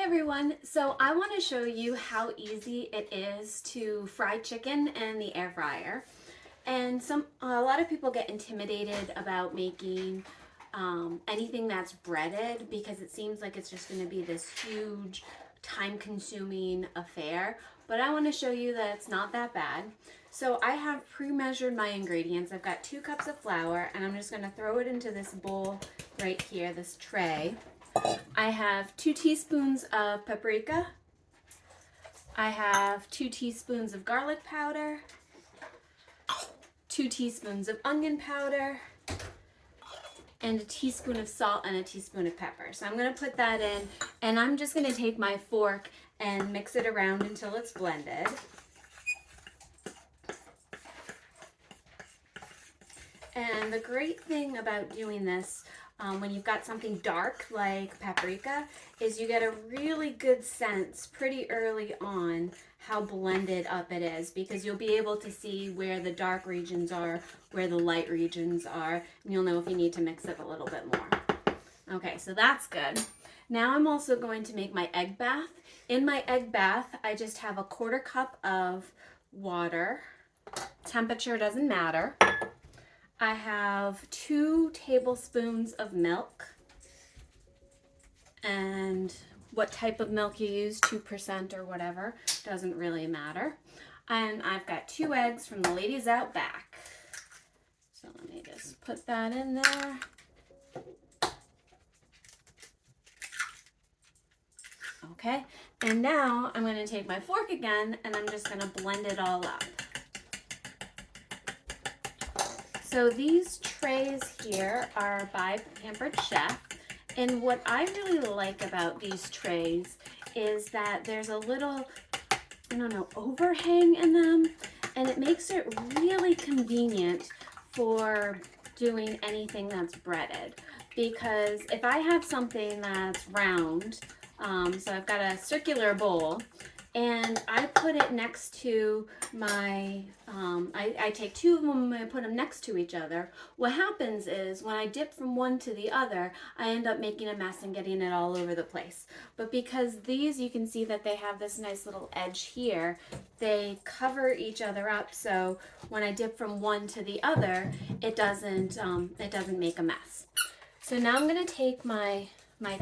everyone, so I want to show you how easy it is to fry chicken in the air fryer. And a lot of people get intimidated about making anything that's breaded because it seems like it's just going to be this huge time-consuming affair. But I want to show you that it's not that bad. So I have pre-measured my ingredients. I've got 2 cups of flour, and I'm just going to throw it into this bowl right here, this tray. I have 2 teaspoons of paprika. I have 2 teaspoons of garlic powder, 2 teaspoons of onion powder, and a teaspoon of salt and a teaspoon of pepper. So I'm going to put that in, and I'm just going to take my fork and mix it around until it's blended. And the great thing about doing this when you've got something dark like paprika is you get a really good sense pretty early on how blended up it is, because you'll be able to see where the dark regions are, where the light regions are, and you'll know if you need to mix it a little bit more. Okay, so that's good. Now I'm also going to make my egg bath. In my egg bath, I just have a 1/4 cup of water. Temperature doesn't matter. I have 2 tablespoons of milk, and what type of milk you use, 2% or whatever, doesn't really matter. And I've got 2 eggs from the ladies out back. So let me just put that in there. Okay, and now I'm going to take my fork again, and I'm just going to blend it all up. So these trays here are by Pampered Chef, and what I really like about these trays is that there's a little, overhang in them, and it makes it really convenient for doing anything that's breaded. Because if I have something that's round, so I've got a circular bowl, and I put it next to my, I take 2 of them and I put them next to each other. What happens is when I dip from one to the other, I end up making a mess and getting it all over the place. But because these, you can see that they have this nice little edge here, they cover each other up, so when I dip from one to the other, it doesn't make a mess. So now I'm going to take my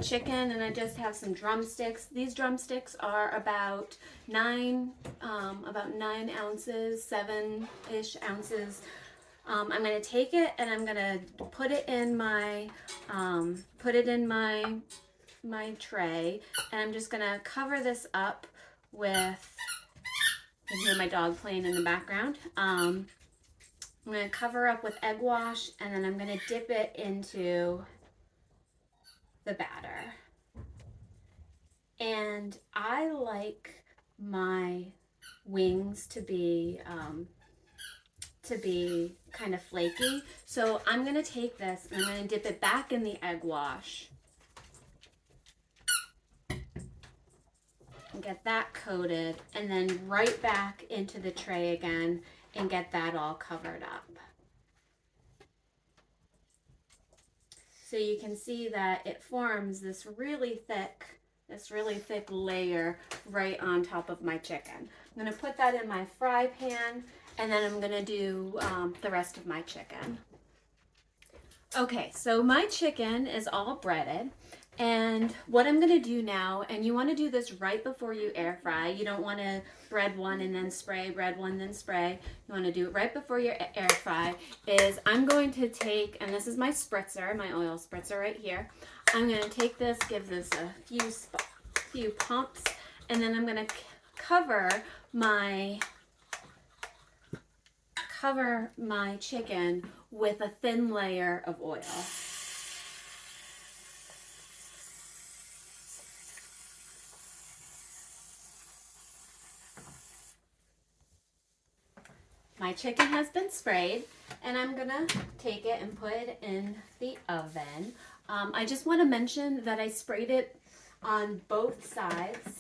chicken, and I just have some drumsticks. These drumsticks are about 9 ounces, 7-ish ounces. I'm going to take it and I'm going to put it in my my tray, and I'm just going to cover this up with, you can hear my dog playing in the background. I'm going to cover up with egg wash, and then I'm going to dip it into the batter. And I like my wings to be kind of flaky, so I'm going to take this and I'm going to dip it back in the egg wash and get that coated, and then right back into the tray again and get that all covered up. So you can see that it forms this really thick layer right on top of my chicken. I'm going to put that in my fry pan, and then I'm going to do the rest of my chicken. Okay, so my chicken is all breaded, and what I'm going to do now, and you want to do this right before you air fry. You don't want to bread one and then spray, bread one then spray. You want to do it right before your air fry. Is I'm going to take, and this is my spritzer, my oil spritzer right here. I'm going to take this, give this a few pumps, and then I'm going to cover my chicken with a thin layer of oil. My chicken has been sprayed, and I'm gonna take it and put it in the oven. I just want to mention that I sprayed it on both sides.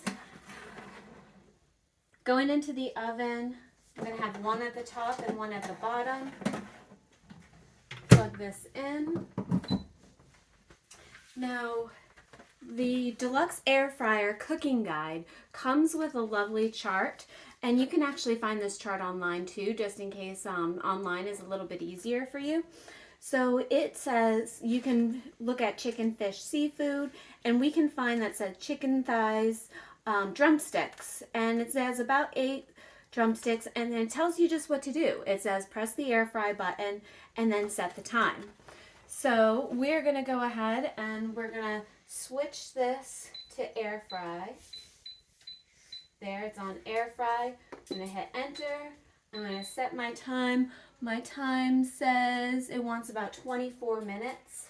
Going into the oven, I'm gonna have one at the top and one at the bottom. Plug this in. Now, The Deluxe Air Fryer Cooking Guide comes with a lovely chart, and you can actually find this chart online too, just in case online is a little bit easier for you. So it says you can look at chicken, fish, seafood, and we can find that says chicken thighs, drumsticks, and it says about 8 drumsticks, and then it tells you just what to do. It says press the air fry button and then set the time. So we're gonna go ahead and we're gonna switch this to air fry. There, it's on air fry. I'm gonna hit enter. I'm gonna set my time. My time says it wants about 24 minutes.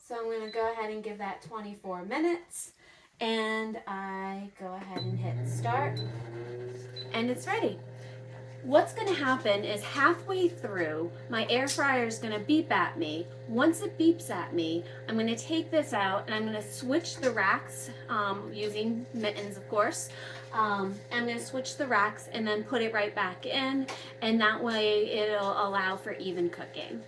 So I'm gonna go ahead and give that 24 minutes. And I go ahead and hit start. And it's ready. What's going to happen is halfway through, my air fryer is going to beep at me. Once it beeps at me, I'm going to take this out and I'm going to switch the racks using mittens, of course. I'm going to switch the racks and then put it right back in, and that way it'll allow for even cooking.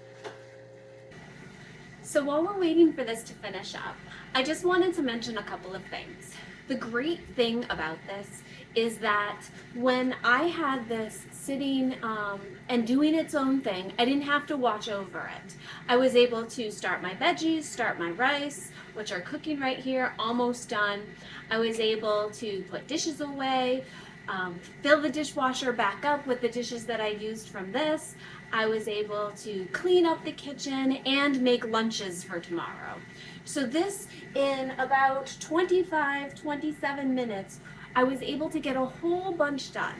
So while we're waiting for this to finish up, I just wanted to mention a couple of things. The great thing about this is that when I had this sitting and doing its own thing, I didn't have to watch over it. I was able to start my veggies, start my rice, which are cooking right here, almost done. I was able to put dishes away, fill the dishwasher back up with the dishes that I used from this. I was able to clean up the kitchen and make lunches for tomorrow. So this, in about 27 minutes, I was able to get a whole bunch done.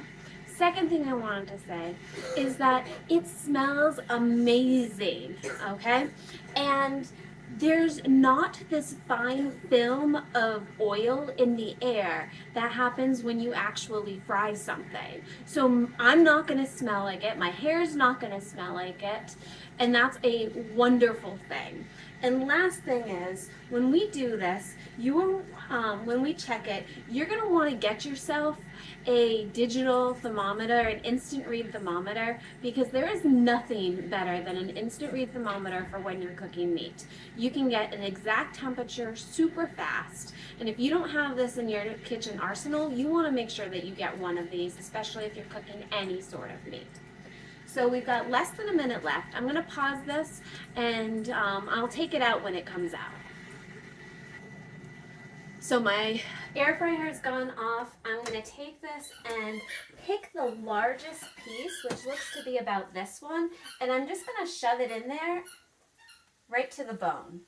Second thing I wanted to say is that it smells amazing, okay? And there's not this fine film of oil in the air that happens when you actually fry something. So I'm not gonna smell like it, my hair's not gonna smell like it, and that's a wonderful thing. And last thing is, when we do this, when we check it, you're gonna wanna get yourself a digital thermometer, an instant read thermometer, because there is nothing better than an instant read thermometer for when you're cooking meat. You can get an exact temperature super fast, and if you don't have this in your kitchen arsenal, you wanna make sure that you get one of these, especially if you're cooking any sort of meat. So we've got less than a minute left. I'm gonna pause this and I'll take it out when it comes out. So my air fryer has gone off. I'm gonna take this and pick the largest piece, which looks to be about this one, and I'm just gonna shove it in there right to the bone.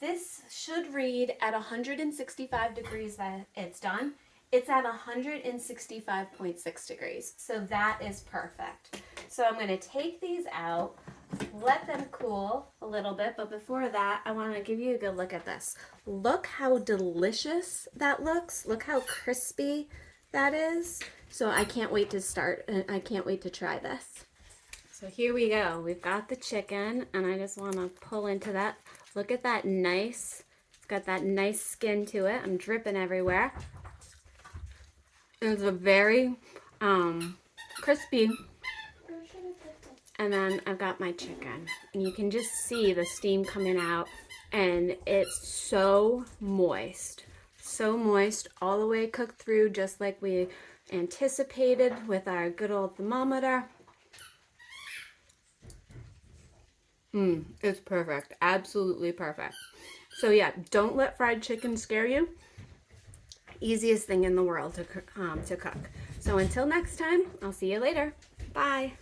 This should read at 165 degrees that it's done. It's at 165.6 degrees, so that is perfect. So I'm going to take these out, let them cool a little bit, but before that, I want to give you a good look at this. Look how delicious that looks. Look how crispy that is. So I can't wait to start, I can't wait to try this. So here we go. We've got the chicken, and I just want to pull into that. Look at that nice, it's got that nice skin to it. I'm dripping everywhere. It's a very crispy. And then I've got my chicken, and you can just see the steam coming out, and it's so moist all the way cooked through, just like we anticipated with our good old thermometer. It's perfect, absolutely perfect. So yeah, don't let fried chicken scare you. Easiest thing in the world to cook. So until next time, I'll see you later. Bye.